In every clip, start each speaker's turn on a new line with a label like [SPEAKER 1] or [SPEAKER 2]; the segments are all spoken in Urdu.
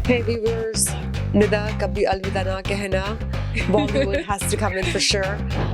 [SPEAKER 1] Hey viewers, Nida kabhi alvida na kehna. Bollywood has to come in for sure.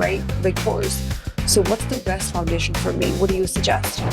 [SPEAKER 1] right, big pores. So what's the best foundation for me? What do you suggest?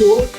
[SPEAKER 2] 2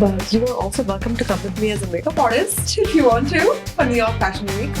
[SPEAKER 1] But you are also welcome to come with me as a makeup artist if you want to for New York Fashion Week.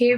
[SPEAKER 2] Hey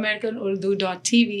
[SPEAKER 2] AmericanUrdu.tv.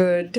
[SPEAKER 1] Good.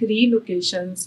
[SPEAKER 2] 3 locations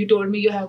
[SPEAKER 2] you told me you have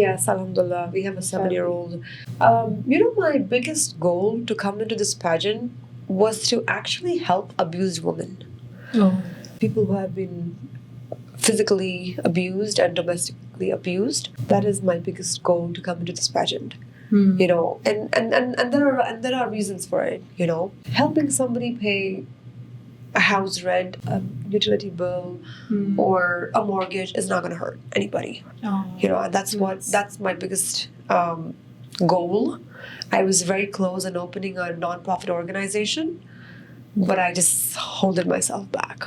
[SPEAKER 1] Yes, alhamdulillah, we have a 7-year-old. You know, my biggest goal to come into this pageant was to actually help abused women.
[SPEAKER 2] Oh.
[SPEAKER 1] People who have been physically abused and domestically abused. That is my biggest goal to come into this pageant. You know, and there are reasons for it, you know. Helping somebody pay a house rent, a utility bill, or a mortgage is not going to hurt anybody.
[SPEAKER 2] Oh.
[SPEAKER 1] You know, and that's my biggest goal. I was very close in opening a non-profit organization, but I just holded myself back.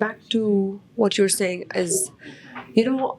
[SPEAKER 1] Back to what you're saying is, you know,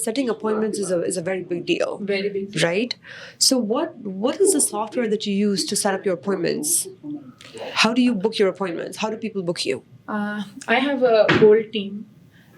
[SPEAKER 1] setting appointments is a very big deal.
[SPEAKER 2] Very big deal.
[SPEAKER 1] Right? So what is the software that you use to set up your appointments? How do you book your appointments? How do people book you?
[SPEAKER 2] I have a whole team.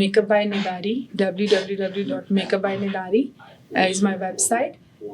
[SPEAKER 2] Makeup by Nidari, www.makeupbynidari is my website.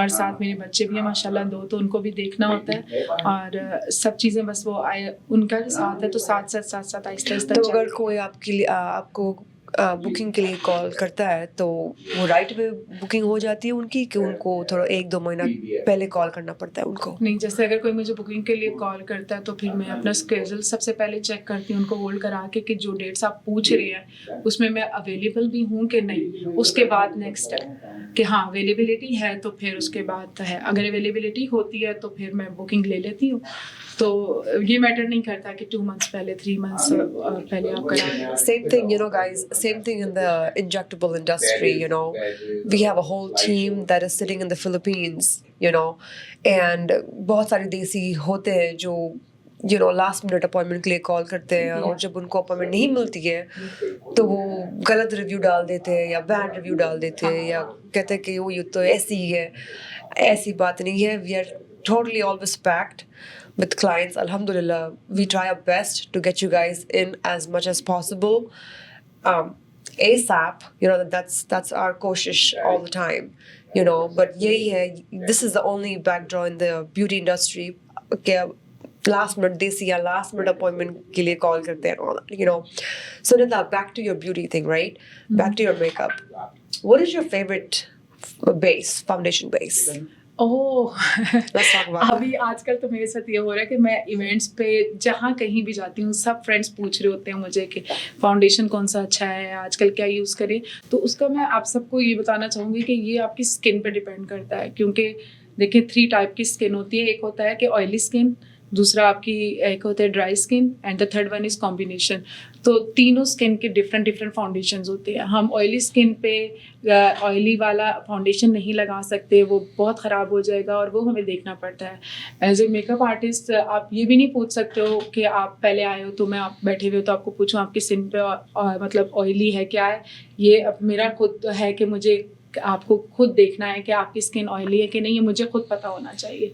[SPEAKER 2] اور ساتھ میرے بچے بھی ہیں ماشاءاللہ 2, تو ان کو بھی دیکھنا ہوتا ہے اور سب چیزیں بس وہ ان کا ساتھ ہے تو ساتھ ساتھ آہستہ آہستہ.
[SPEAKER 1] تو اگر کوئی آپ کے لیے آپ کو بکنگ کے لیے کال کرتا ہے تو وہ رائٹ وے بکنگ ہو جاتی ہے ان کی کہ ان کو تھوڑا 1-2 مہینہ پہلے کال کرنا پڑتا ہے ان کو؟
[SPEAKER 2] نہیں, جیسے اگر کوئی مجھے بکنگ کے لیے کال کرتا ہے تو پھر میں اپنا اسکیجول سب سے پہلے چیک کرتی ہوں ان کو ہولڈ کرا کے کہ جو ڈیٹس آپ پوچھ رہے ہیں اس میں میں اویلیبل بھی ہوں کہ نہیں. اس کے بعد نیکسٹ ہے کہ ہاں اویلیبلٹی ہے تو پھر اس کے بعد ہے, اگر اویلیبلٹی ہوتی ہے تو پھر میں بکنگ لے لیتی ہوں. تو یہ میٹر نہیں کرتا کہ 2 months پہلے 3 months پہلے آپ کرائیں.
[SPEAKER 1] Same thing, you know, guys, same thing in the injectable industry, you know. We have a whole team that is sitting in the Philippines, you know, and بہت سارے دیسی ہوتے ہیں جو you know last minute appointment کے لیے کال کرتے ہیں اور جب ان کو اپوائنٹمنٹ نہیں ملتی ہے تو وہ غلط ریویو ڈال دیتے ہیں یا بیڈ ریویو ڈال دیتے ہیں یا کہتے ہیں کہ وہ یہ تو ایسی ہی ہے. ایسی بات نہیں ہے. We are totally always packed with clients. Alhamdulillah, we try our best to get you guys in as much as possible. ASAP, you know, that's our koshish all the time, you know. But this is the only backdraw in the beauty industry. Okay, last minute desi ya last minute appointment ke liye call karte hain all that, you know. So Nida, back to your beauty thing, right? Back to your makeup. What is your favorite foundation base?
[SPEAKER 2] ابھی آج کل تو میرے ساتھ یہ ہو رہا ہے کہ میں ایونٹس پہ جہاں کہیں بھی جاتی ہوں سب فرینڈس پوچھ رہے ہوتے ہیں مجھے کہ فاؤنڈیشن کون سا اچھا ہے, آج کل کیا یوز کریں. تو اس کا میں آپ سب کو یہ بتانا چاہوں گی کہ یہ آپ کی اسکن پہ ڈپینڈ کرتا ہے, کیونکہ دیکھیں 3 ٹائپ کی اسکن ہوتی ہے. ایک ہوتا ہے کہ آئلی اسکن, دوسرا آپ کی ایک ہوتا ہے dry skin, and the third one is combination. تو تینوں اسکن کے ڈفرینٹ فاؤنڈیشنز ہوتے ہیں. ہم آئلی اسکن پہ آئلی والا فاؤنڈیشن نہیں لگا سکتے, وہ بہت خراب ہو جائے گا اور وہ ہمیں دیکھنا پڑتا ہے. As a make up artist آپ یہ بھی نہیں پوچھ سکتے ہو کہ آپ پہلے آئے ہو تو میں آپ بیٹھے ہوئے ہو تو آپ کو پوچھوں آپ کی اسکن پہ مطلب آئلی ہے کیا ہے. یہ اب میرا خود ہے کہ مجھے آپ کو خود دیکھنا ہے کہ آپ کی اسکن آئلی ہے کہ نہیں, یہ مجھے خود پتہ ہونا چاہیے.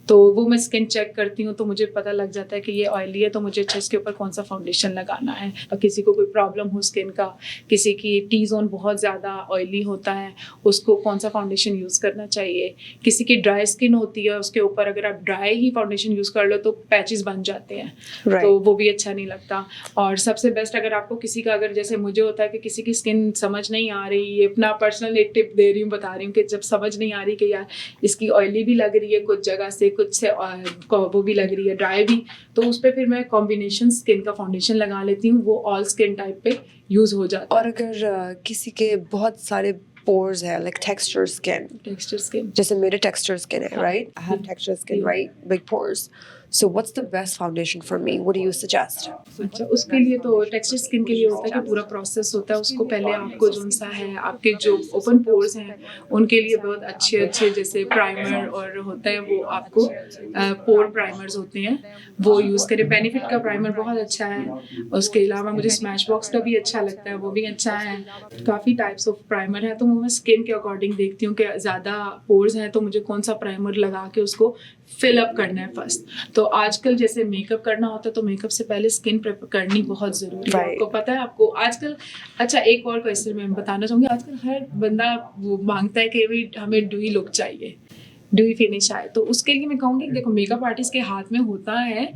[SPEAKER 2] تو وہ میں اسکن چیک کرتی ہوں تو مجھے پتہ لگ جاتا ہے کہ یہ آئلی ہے تو مجھے اچھا اس کے اوپر کون سا فاؤنڈیشن لگانا ہے. اور کسی کو کوئی پرابلم ہو اسکن کا, کسی کی ٹی زون بہت زیادہ آئلی ہوتا ہے, اس کو کون سا فاؤنڈیشن یوز کرنا چاہیے. کسی کی ڈرائی اسکن ہوتی ہے, اس کے اوپر اگر آپ ڈرائی ہی فاؤنڈیشن یوز کر لو تو پیچز بن جاتے ہیں, تو وہ بھی اچھا نہیں لگتا. اور سب سے بیسٹ اگر آپ کو کسی کا اگر جیسے مجھے ہوتا ہے کہ کسی کی اسکن سمجھ نہیں آ رہی, یہ اپنا پرسنل ایک ٹپ دے رہی ہوں, بتا رہی ہوں کہ جب سمجھ نہیں آ رہی کہ یار اس کی آئلی بھی لگ رہی ہے کچھ جگہ سے, کچھ سے وہ بھی لگ رہی ہے ڈرائی بھی, تو اس پہ پھر میں کمبینیشن اسکن کا فاؤنڈیشن لگا لیتی ہوں, وہ آل اسکن ٹائپ پہ یوز ہو جاتا ہے.
[SPEAKER 1] اور اگر کسی کے بہت سارے pores ہے, like texture skin, جیسے میرے texture skin ہے, right? I have texture skin, right? Big pores. So what's the best foundation for me? What do you suggest?
[SPEAKER 2] اچھا, اس کے لیے تو ٹیکسچر اسکن کے لیے ہوتا ہے کہ پورا پروسیس ہوتا ہے. اس کو پہلے آپ کو جو سا ہے آپ کے جو اوپن پورز ہیں ان کے لیے بہت اچھے جیسے پرائمر اور ہوتا ہے, وہ آپ کو پور پرائمرز ہوتے ہیں وہ یوز کریں. بینیفٹ کا پرائمر بہت اچھا ہے. اس کے علاوہ مجھے اسمیش باکس کا بھی اچھا لگتا ہے, وہ بھی اچھا ہے. کافی ٹائپس آف پرائمر ہے, تو میں اسکن کے اکارڈنگ دیکھتی ہوں کہ زیادہ پورز ہیں تو مجھے کون سا پرائمر لگا کے اس کو فل اپ کرنا ہے فرسٹ. تو آج کل جیسے میک اپ کرنا ہوتا ہے تو میک اپ سے پہلے اسکن کرنی بہت ضروری ہے. آپ کو پتہ ہے آپ کو آج کل اچھا ایک اور کوئسچن میں بتانا چاہوں گی, آج کل ہر بندہ وہ مانگتا ہے کہ ہمیں ڈوئی لک چاہیے, ڈوئی فنش آئے. تو اس کے لیے میں کہوں گی دیکھو میک اپ آرٹسٹ کے ہاتھ میں ہوتا ہے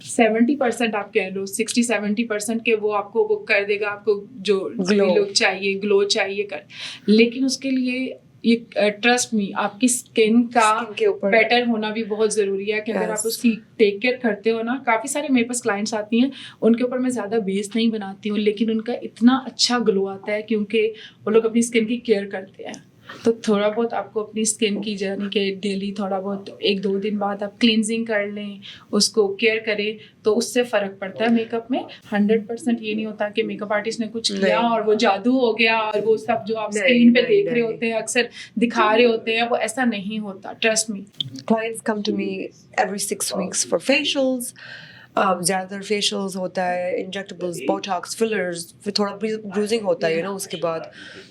[SPEAKER 2] 70% آپ کہہ لو 60-70% کے وہ آپ کو وہ کر دے گا, آپ کو جو ڈوئی لک چاہیے گلو چاہیے لیکن اس کے لیے یہ ٹرسٹ می آپ کی اسکن کا بیٹر ہونا بھی بہت ضروری ہے کہ اگر آپ اس کی ٹیک کیئر کرتے ہو نا. کافی سارے میرے پاس کلائنٹس آتی ہیں, ان کے اوپر میں زیادہ بیس نہیں بناتی ہوں لیکن ان کا اتنا اچھا گلو آتا ہے کیونکہ وہ لوگ اپنی اسکن کی کیئر کرتے ہیں. تو تھوڑا بہت آپ کو اپنی اسکن کی یعنی کہ ڈیلی تھوڑا بہت 1-2 دن بعد آپ کلینزنگ کر لیں, اس کو کیئر کریں تو اس سے فرق پڑتا ہے میک اپ میں. 100% یہ نہیں ہوتا کہ میک اپ آرٹسٹ نے کچھ کیا اور وہ جادو ہو گیا اور وہ سب جو آپ اسکرین پہ دیکھ رہے ہوتے ہیں اکثر دکھا رہے ہوتے ہیں وہ ایسا نہیں ہوتا. Trust me.
[SPEAKER 1] Clients come to me every 6 weeks for facials. زیادہ تر فیشیلز ہوتا ہے, انجیکٹیبلز, بوٹاکس, فلرز, پھر تھوڑا بروزنگ ہوتا ہے اس کے بعد.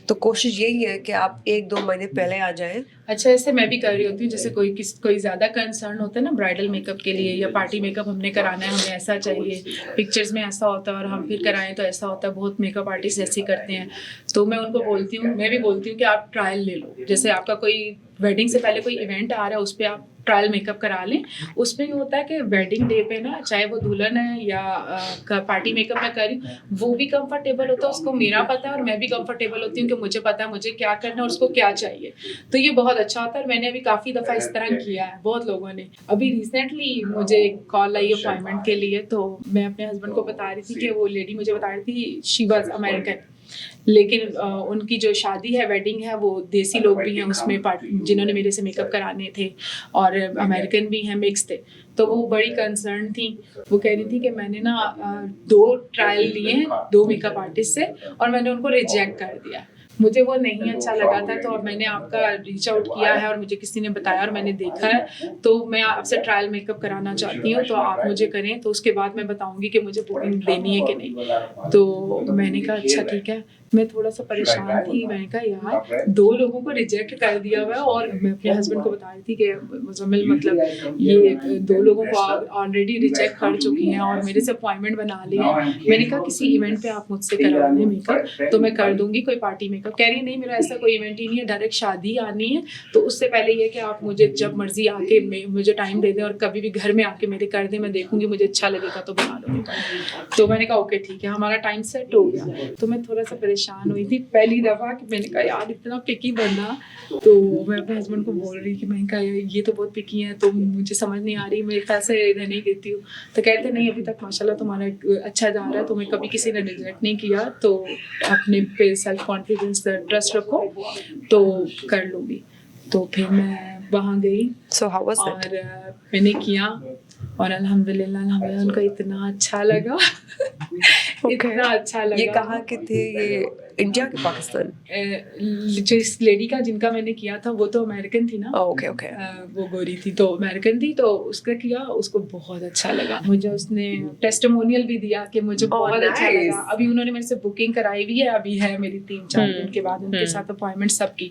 [SPEAKER 1] تو کوشش یہی ہے کہ آپ 1-2 مہینے پہلے آ جائیں.
[SPEAKER 2] اچھا, ایسے میں بھی کر رہی ہوتی ہوں, جیسے کوئی زیادہ کنسرن ہوتا ہے نا برائڈل میک اپ کے لیے یا پارٹی میک اپ ہم نے کرانا ہے, ہمیں ایسا چاہیے, پکچرز میں ایسا ہوتا ہے اور ہم پھر کرائیں تو ایسا ہوتا ہے, بہت میک اپ آرٹسٹ ایسے کرتے ہیں. تو میں ان کو بولتی ہوں, میں بھی بولتی ہوں کہ آپ ٹرائل لے لو. جیسے آپ کا کوئی ویڈنگ سے پہلے کوئی ایونٹ آ رہا ہے, اس پہ آپ ٹرائل میک اپ کرا لیں. اس میں یہ ہوتا ہے کہ ویڈنگ ڈے پہ نا, چاہے وہ دلہن ہے یا پارٹی میک اپ میں کری, وہ بھی کمفرٹیبل ہوتا ہے, اس کو میرا پتہ ہے اور میں بھی کمفرٹیبل ہوتی ہوں کہ مجھے پتہ ہے مجھے کیا کرنا ہے اور اس کو کیا چاہیے. تو یہ بہت اچھا ہوتا ہے. میں نے ابھی کافی دفعہ اس طرح کیا ہے بہت لوگوں نے. ابھی ریسنٹلی مجھے ایک کال آئی اپوائنٹمنٹ کے لیے, تو میں اپنے ہسبینڈ کو بتا رہی تھی کہ وہ لیڈی مجھے بتا رہی تھی شی واز امیریکن, لیکن ان کی جو شادی ہے, ویڈنگ ہے, وہ دیسی لوگ بھی ہیں اس میں جنہوں نے میرے سے میک اپ کرانے تھے, اور امیریکن بھی ہیں, مکس تھے. تو وہ بڑی کنسرن تھیں. وہ کہہ رہی تھی کہ میں نے نا 2 ٹرائل لیے ہیں 2 میک اپ آرٹسٹ سے, اور میں نے ان کو ریجیکٹ کر دیا. مجھے وہ نہیں اچھا لگا تھا, تو اب میں نے آپ کا ریچ آؤٹ کیا ہے اور مجھے کسی نے بتایا اور میں نے دیکھا ہے, تو میں آپ سے ٹرائل میک اپ کرانا چاہتی ہوں, تو آپ مجھے کریں, تو اس کے بعد میں بتاؤں گی کہ مجھے بکنگ دینی ہے کہ نہیں. تو میں نے کہا اچھا ٹھیک ہے. میں تھوڑا سا پریشان تھی, میں نے کہا یار 2 لوگوں کو ریجیکٹ کر دیا ہوا ہے, اور میں اپنے ہسبینڈ کو بتا رہی تھی کہ مزمل مطلب یہ 2 لوگوں کو آلریڈی ریجیکٹ کر چکی ہیں اور میرے سے اپوائنٹمنٹ بنا لی ہے. میں نے کہا کسی ایونٹ پہ آپ مجھ سے کرا لیں میک اپ تو میں کر دوں گی, کوئی پارٹی میک اپ. کہہ رہی نہیں میرا ایسا کوئی ایونٹ ہی نہیں ہے, ڈائریکٹ شادی آنی ہے, تو اس سے پہلے یہ کہ آپ مجھے جب مرضی آ کے مجھے ٹائم دے دیں اور کبھی بھی گھر میں آ کے میرے کر دیں, میں دیکھوں گی مجھے اچھا لگے گا تو بنا دوں گی. تو میں نے کہا اوکے ٹھیک ہے, ہمارا ٹائم سیٹ ہو گیا. تو میں تھوڑا سا پریشان ہوئی تھی پہلی دفعہ کہ میں نے کہا یار اتنا پکی بندہ. تو میں اپنے ہسبینڈ کو بول رہی کہ میں نے کہا یہ تو بہت پکی ہیں, تو مجھے سمجھ نہیں آ رہی, میرے خیال سے رہنے دیتی ہوں. تو کہتے نہیں ابھی تک ماشاء اللہ تمہارا اچھا جا رہا ہے, تمہیں کبھی کسی نے ریجیکٹ نہیں کیا, تو اپنے پہ سیلف کانفیڈینس ٹرسٹ رکھو تو کر لوں گی. تو پھر میں وہاں گئی اور میں نے کیا, اور الحمدللہ ان کو اتنا اچھا لگا. اتنا اچھا لگا.
[SPEAKER 1] یہ کہاں کے تھے, یہ انڈیا کے پاکستان؟
[SPEAKER 2] جو اس لیڈی کا جن کا میں نے کیا تھا وہ تو امیریکن تھی نا.
[SPEAKER 1] اوکے
[SPEAKER 2] وہ گوری تھی تو امیریکن تھی, تو اس کا کیا, اس کو بہت اچھا لگا. مجھے اس نے ٹیسٹیمونیل بھی دیا کہ مجھے بہت اچھا لگا. ابھی انہوں نے میرے سے بکنگ کرائی ہوئی ہے, ابھی ہے میری 3-4 دن کے بعد ان کے ساتھ اپوائنٹمنٹ سب کی.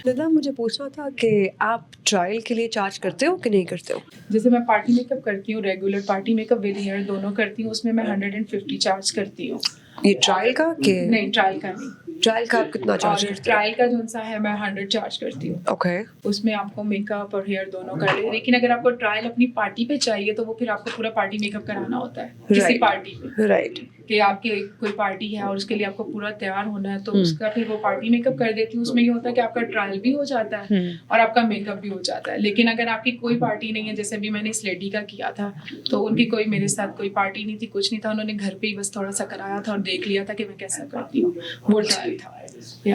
[SPEAKER 1] ندا مجھے پوچھنا تھا کہ آپ ٹرائل کے لیے چارج کرتے ہو کہ نہیں کرتے ہو؟
[SPEAKER 2] جیسے میں پارٹی میک اپ کرتی ہوں, regular party makeup with hair دونوں کرتی ہوں, اس میں 150 چارج کرتی ہوں.
[SPEAKER 1] یہ ٹرائل کا کہ
[SPEAKER 2] نہیں, ٹرائل کا نہیں.
[SPEAKER 1] ٹرائل کا آپ کتنا چارج کرتے ہو؟
[SPEAKER 2] ٹرائل کا جو سا ہے میں 100 چارج کرتی ہوں.
[SPEAKER 1] اوکے.
[SPEAKER 2] اس میں آپ کو میک اپ اور ہیئر دونوں کر لیں, لیکن اگر آپ کو ٹرائل اپنی پارٹی پہ چاہیے تو وہ پھر آپ کو پورا پارٹی میک اپ کرانا ہوتا ہے کسی پارٹی پہ.
[SPEAKER 1] رائٹ.
[SPEAKER 2] کہ آپ کی کوئی پارٹی ہے اور اس کے لیے آپ کو پورا تیار ہونا ہے, تو اس کا پھر وہ پارٹی میک اپ کر دیتی ہوں. اس میں یہ ہوتا ہے کہ آپ کا ٹرائل بھی ہو جاتا ہے اور آپ کا میک اپ بھی ہو جاتا ہے. لیکن اگر آپ کی کوئی پارٹی نہیں ہے, جیسے بھی میں نے اس لیڈی کا کیا تھا, تو ان کی کوئی میرے ساتھ کوئی پارٹی نہیں تھی, کچھ نہیں تھا, انہوں نے گھر پہ ہی بس تھوڑا سا کرایا تھا اور دیکھ لیا تھا کہ میں کیسا کرتی ہوں, وہ ٹرائل تھا.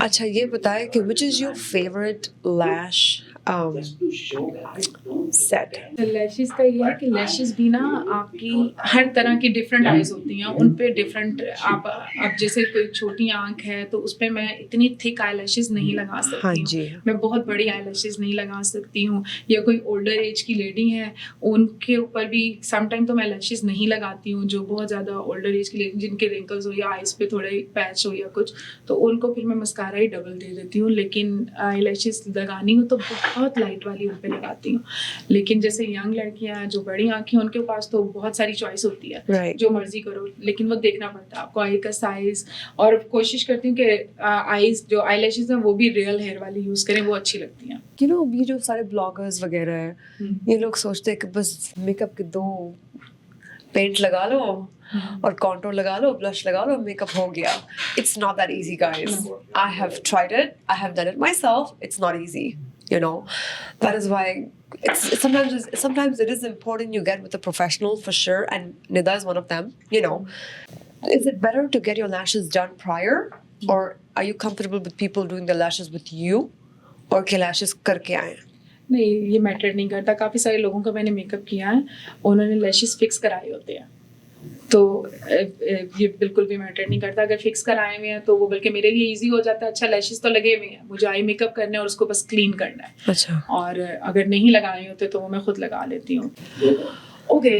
[SPEAKER 1] اچھا یہ بتائیں کہ which is your favourite lash set?
[SPEAKER 2] Lashes کا یہ ہے کہ لیشز بھی نا آپ کی ہر طرح کی ڈفرینٹ آئیز ہوتی ہیں, ان پہ ڈفرینٹ آپ اب جیسے کوئی چھوٹی آنکھ ہے تو اس پہ میں اتنی تھک آئی لیشز نہیں لگا سکتی ہوں, میں بہت بڑی آئی لیشز نہیں لگا سکتی ہوں. یا کوئی اولڈر ایج کی لیڈی ہے ان کے اوپر بھی سم ٹائم تو میں لیشز نہیں لگاتی ہوں, جو بہت زیادہ اولڈر ایج کی لیڈی جن کے رنکلز ہو یا آئیز پہ تھوڑے پیچ ہو یا کچھ, تو ان کو پھر میں مسکارا ہی ڈبل دے دیتی ہوں. لیکن آئی لیشز لگانی ہوں تو بہت لائٹ والی ان پہ لگاتی ہوں. لیکن جیسے ینگ لڑکیاں جو بڑی آنکھیں ان کے پاس تو بہت ساری چوائس ہوتی ہے, جو مرضی کرو, لیکن وہ دیکھنا پڑتا ہے آپ کو آئی کا سائز. اور کوشش کرتی ہوں کہ آئیز جو آئی لیشز ہیں وہ بھی ریئل ہیئر والی یوز کریں, وہ اچھی لگتی ہیں.
[SPEAKER 1] یو نو یہ جو سارے بلاگرز وغیرہ ہیں, یہ لوگ سوچتے ہیں کہ بس میک اپ کے 2 پینٹ لگا لو اور کانٹور لگا لو, بلش لگا لو, میک اپ ہو گیا. It's not that easy guys. I have tried it, I have done it myself. It's not easy, you know. That is why sometimes it is important you get with a professional for sure, and Nida is one of them, you know. Is it better to get your lashes done prior, or are you comfortable with people doing the lashes with you, or ke lashes karke aaye?
[SPEAKER 2] نہیں, یہ میٹر نہیں کرتا. کافی سارے لوگوں کا میں نے میک اپ کیا ہے, انہوں نے لیشز فکس کرائے ہوتے ہیں, تو یہ بالکل بھی میٹر نہیں کرتا. اگر فکس کرائے ہوئے ہیں تو وہ بلکہ میرے لیے ایزی ہو جاتا ہے. اچھا لیشز تو لگے ہوئے ہیں, مجھے آئی میک اپ کرنا ہے اور اس کو بس کلین کرنا ہے.
[SPEAKER 1] اچھا.
[SPEAKER 2] اور اگر نہیں لگائے ہوتے تو وہ میں خود لگا لیتی ہوں. Okay,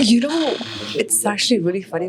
[SPEAKER 1] You know, it's actually really funny.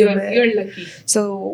[SPEAKER 2] You're lucky.
[SPEAKER 1] So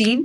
[SPEAKER 1] 3,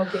[SPEAKER 2] Okay.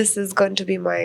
[SPEAKER 1] This is going to be my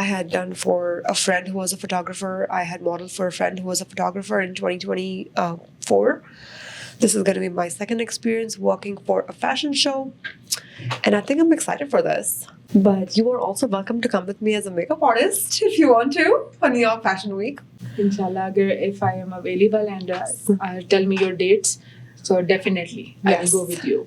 [SPEAKER 1] I had done for a friend who was a photographer. I had modeled for a friend who was a photographer in 2024. This is going to be my second experience working for a fashion show. And I think I'm excited for this. But you are also welcome to come with me as a makeup artist if you want to for New York Fashion Week.
[SPEAKER 2] Inshallah, agar if I am available and tell me your dates, so definitely I will
[SPEAKER 1] Yes.
[SPEAKER 2] go with you.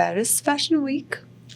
[SPEAKER 1] Paris Fashion Week.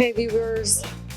[SPEAKER 1] Hey viewers,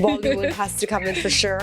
[SPEAKER 1] Bollywood has to come in for sure.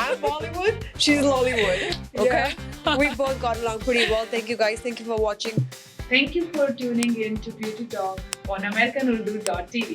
[SPEAKER 1] I'm Bollywood, she's Lollywood. Okay? We both got along pretty well. Thank you guys. Thank you for watching.
[SPEAKER 2] Thank you for tuning in to Beauty Talk on AmericanUrdu.tv.